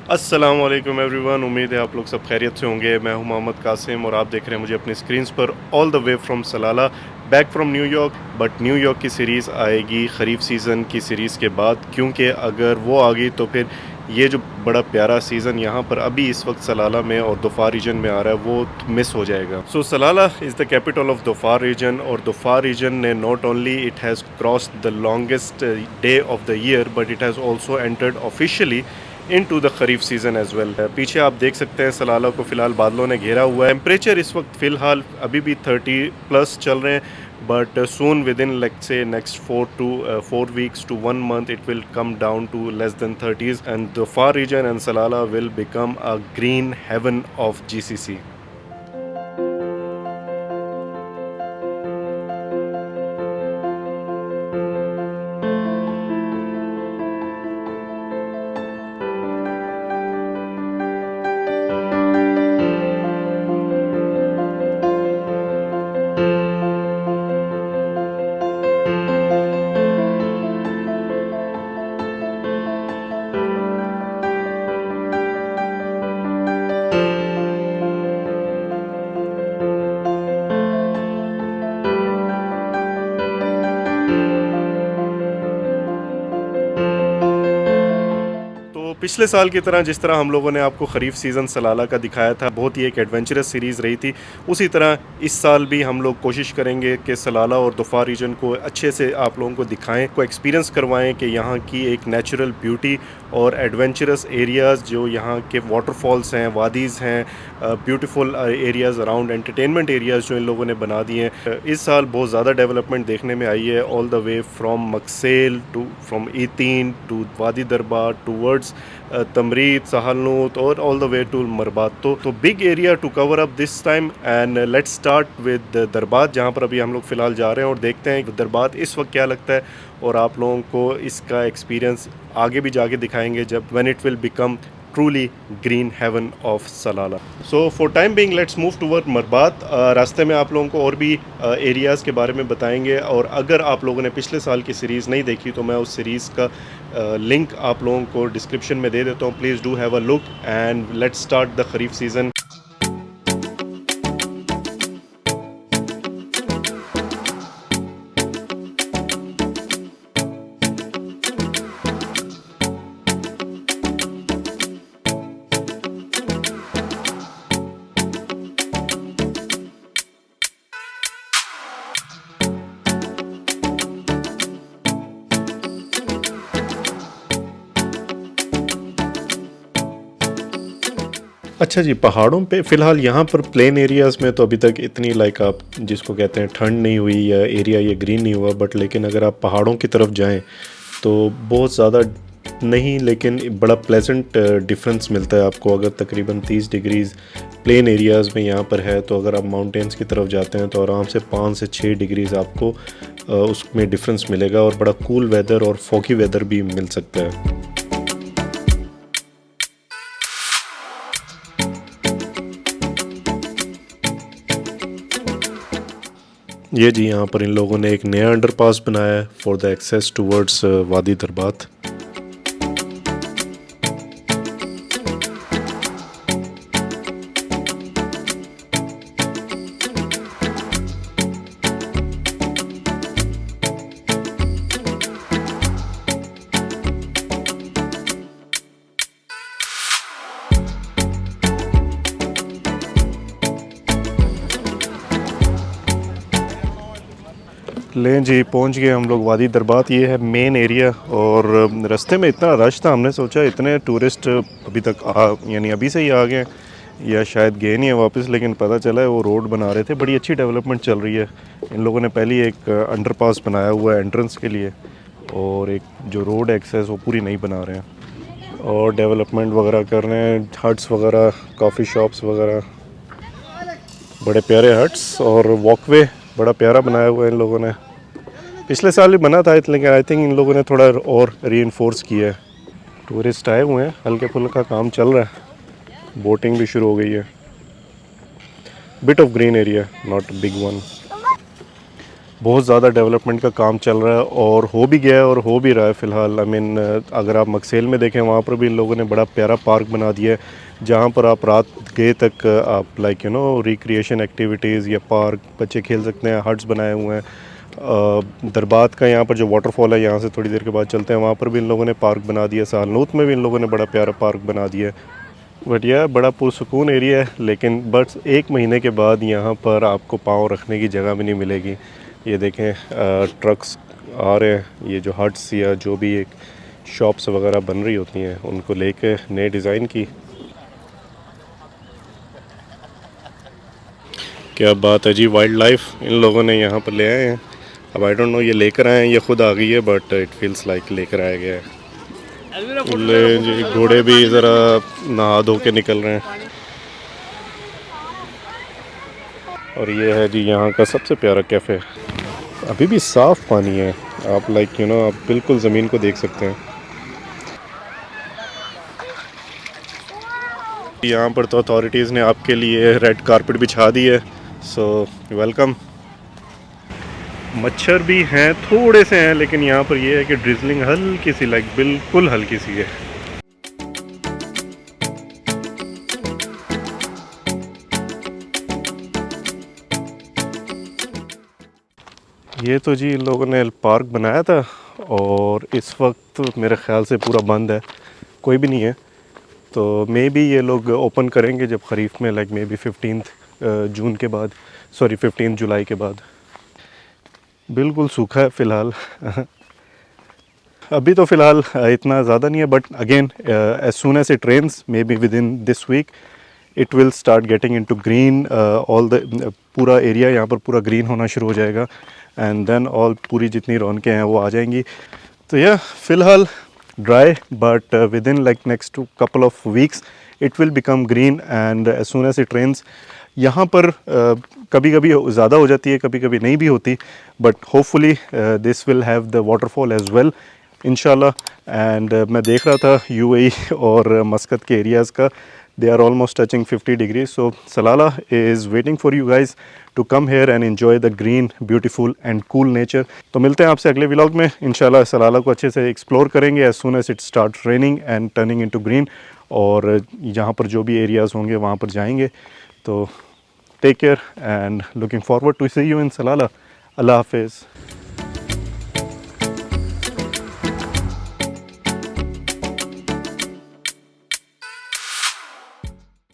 अस्सलाम वालेकुम एवरीवन। उम्मीद है आप लोग सब खैरियत से होंगे। मैं हूं मोहम्मद कासिम और आप देख रहे हैं मुझे अपनी स्क्रीन्स पर all the way from सलाला, back from New York. But New York की सीरीज़ आएगी ख़रीफ सीज़न की सीरीज़ के बाद, क्योंकि अगर वो आ गई तो फिर ये जो बड़ा प्यारा सीज़न यहाँ पर अभी इस वक्त सलाला में और दोफार रीजन में आ रहा है वो मिस हो जाएगा। So Salalah is the capital of Dhofar region, और दोफार रीजन ने not only it has crossed the longest day of the year, but it has also entered officially into the kharif season as well. पीछे आप देख सकते हैं सलाला को फ़िलहाल बादलों ने घेरा हुआ है। टेम्परेचर इस वक्त फ़िलहाल अभी भी 30 प्लस चल रहे हैं, but soon with in like से next 4 weeks to 1 month it will come down to less than 30s, and the far reason and Salalah will become a green haven of GCC। तो पिछले साल की तरह जिस तरह हम लोगों ने आपको ख़रीफ सीज़न सलाला का दिखाया था, बहुत ही एक एडवेंचरस सीरीज़ रही थी, उसी तरह इस साल भी हम लोग कोशिश करेंगे कि सलाला और दोफार रीजन को अच्छे से आप लोगों को दिखाएं, को एक्सपीरियंस करवाएं कि यहाँ की एक नेचुरल ब्यूटी और एडवेंचरस एरियाज़ जो यहाँ के वाटरफॉल्स हैं, वादीज़ हैं, beautiful areas around, entertainment areas जो इन लोगों ने बना दिए हैं। इस साल बहुत ज़्यादा डेवलपमेंट देखने में आई है, all the way from Mughsail to from Itteen to Wadi Darbat towards Thumrait, Sahalnoot और all the way to Mirbat. तो big area to cover up this time, and let's start with Darbat, जहाँ पर अभी हम लोग फ़िलहाल जा रहे हैं और देखते हैं दरबात इस वक्त क्या लगता है, और आप लोगों को इसका एक्सपीरियंस आगे भी जाके दिखाएंगे जब when it will become truly green haven of Salalah. So for time being let's move toward Mirbat. रास्ते में आप लोगों को और भी एरियाज़ के बारे में बताएंगे, और अगर आप लोगों ने पिछले साल की सीरीज़ नहीं देखी तो मैं उस सीरीज़ का लिंक आप लोगों को डिस्क्रिप्शन में दे देता हूँ। Please do have a look and let's start the kharif season. अच्छा जी, पहाड़ों पे फ़िलहाल यहाँ पर प्लेन एरियाज़ में तो अभी तक इतनी लाइक आप जिसको कहते हैं ठंड नहीं हुई या एरिया ये ग्रीन नहीं हुआ, बट लेकिन अगर आप पहाड़ों की तरफ जाएं तो बहुत ज़्यादा नहीं, लेकिन बड़ा प्लेजेंट डिफरेंस मिलता है आपको। अगर तकरीबन 30 डिग्रीज़ प्लेन एरियाज़ में यहाँ पर है, तो अगर आप माउंटेन्स की तरफ जाते हैं तो आराम से 5 से 6 डिग्रीज़ आपको उसमें डिफरेंस मिलेगा, और बड़ा कूल वेदर और फॉगी वेदर भी मिल सकता है। ये जी, यहाँ पर इन लोगों ने एक नया अंडरपास बनाया है फॉर द एक्सेस टूवर्ड्स वादी दरबात। लें जी, पहुंच गए हम लोग वादी दरबात। ये है मेन एरिया, और रास्ते में इतना रश था, हमने सोचा इतने टूरिस्ट अभी तक यानी अभी से ही आ गए या शायद गए नहीं है वापस, लेकिन पता चला है वो रोड बना रहे थे। बड़ी अच्छी डेवलपमेंट चल रही है। इन लोगों ने पहले एक अंडरपास बनाया हुआ है एंट्रेंस के लिए, और एक जो रोड एक्सेस वो पूरी नहीं बना रहे हैं, और डेवलपमेंट वगैरह कर रहे हैं। हट्स वगैरह, कॉफ़ी शॉप्स वगैरह, बड़े प्यारे हट्स, और वॉकवे बड़ा प्यारा बनाया हुआ है इन लोगों ने। पिछले साल भी बना था, लेकिन आई थिंक इन लोगों ने थोड़ा और रीइंफोर्स किया है। टूरिस्ट आए हुए हैं, हल्के फुल्का काम चल रहा है, बोटिंग भी शुरू हो गई है। Bit of green area, not big one. बहुत ज़्यादा डेवलपमेंट का काम चल रहा है और हो भी गया है और हो भी रहा है फ़िलहाल। आई मीन अगर आप मकसेल में देखें वहाँ पर भी इन लोगों ने बड़ा प्यारा पार्क बना दिया है, जहाँ पर आप रात गए तक आप लाइक रिक्रिएशन एक्टिविटीज़ या पार्क बच्चे खेल सकते हैं। हट्स बनाए हुए हैं। दरबात का यहाँ पर जो वाटरफॉल है, यहाँ से थोड़ी देर के बाद चलते हैं, वहाँ पर भी इन लोगों ने पार्क बना दिया। सालनूत में भी इन लोगों ने बड़ा प्यारा पार्क बना दिया है। बट यह बड़ा पुरसकून एरिया है, लेकिन बस 1 महीने के बाद यहाँ पर आपको पाँव रखने की जगह भी नहीं मिलेगी। ये देखें ट्रक्स आ रहे हैं, ये जो हट्स या जो भी एक शॉप्स वगैरह बन रही होती हैं उनको लेके नए डिज़ाइन की। क्या बात है जी, वाइल्ड लाइफ इन लोगों ने यहाँ पर ले आए हैं। अब आई डोंट नो ये लेकर आए हैं, ये खुद आ गई है, बट इट फील्स लाइक लेकर आया गया है। ले जी, घोड़े भी ज़रा नहा धो के निकल रहे हैं। और ये है जी यहाँ का सबसे प्यारा कैफ़े। अभी भी साफ़ पानी है, आप लाइक आप बिल्कुल ज़मीन को देख सकते हैं। यहाँ पर तो अथॉरिटीज़ ने आपके लिए रेड कारपेट बिछा दी है, सो वेलकम। मच्छर भी हैं, थोड़े से हैं, लेकिन यहाँ पर ये है कि ड्रिजलिंग हल्की सी, लाइक बिल्कुल हल्की सी है। ये तो जी इन लोगों ने पार्क बनाया था और इस वक्त मेरे ख़्याल से पूरा बंद है, कोई भी नहीं है। तो मे बी ये लोग ओपन करेंगे जब ख़रीफ में, लाइक मे बी 15 जून के बाद, सॉरी 15 जुलाई के बाद। बिल्कुल सूखा है फ़िलहाल। अभी तो फ़िलहाल इतना ज़्यादा नहीं है, but again as soon as it rains, maybe within this week it will start getting into green. All the पूरा एरिया यहाँ पर पूरा ग्रीन होना शुरू हो जाएगा, एंड देन ऑल पूरी जितनी रौनकें हैं वो आ जाएंगी। तो यह फ़िलहाल dry, but with in like next couple of weeks it will become green, and as soon as it rains यहाँ पर कभी कभी ज़्यादा हो जाती है, कभी कभी नहीं भी होती, but hopefully this will have the waterfall as well इंशाल्लाह। एंड मैं देख रहा था यूएई और मस्कत के एरियाज़ का, they are almost touching 50 degrees, so Salalah is waiting for you guys to come here and enjoy the green, beautiful and cool nature. तो मिलते हैं आपसे अगले व्लॉग में इंशाल्लाह। सलाला को अच्छे से एक्सप्लोर करेंगे as soon as it starts raining and turning into green, और यहाँ पर जो भी एरियाज़ होंगे वहाँ पर जाएंगे। तो take care and looking forward to see you in Salalah. अल्लाह हाफिज़।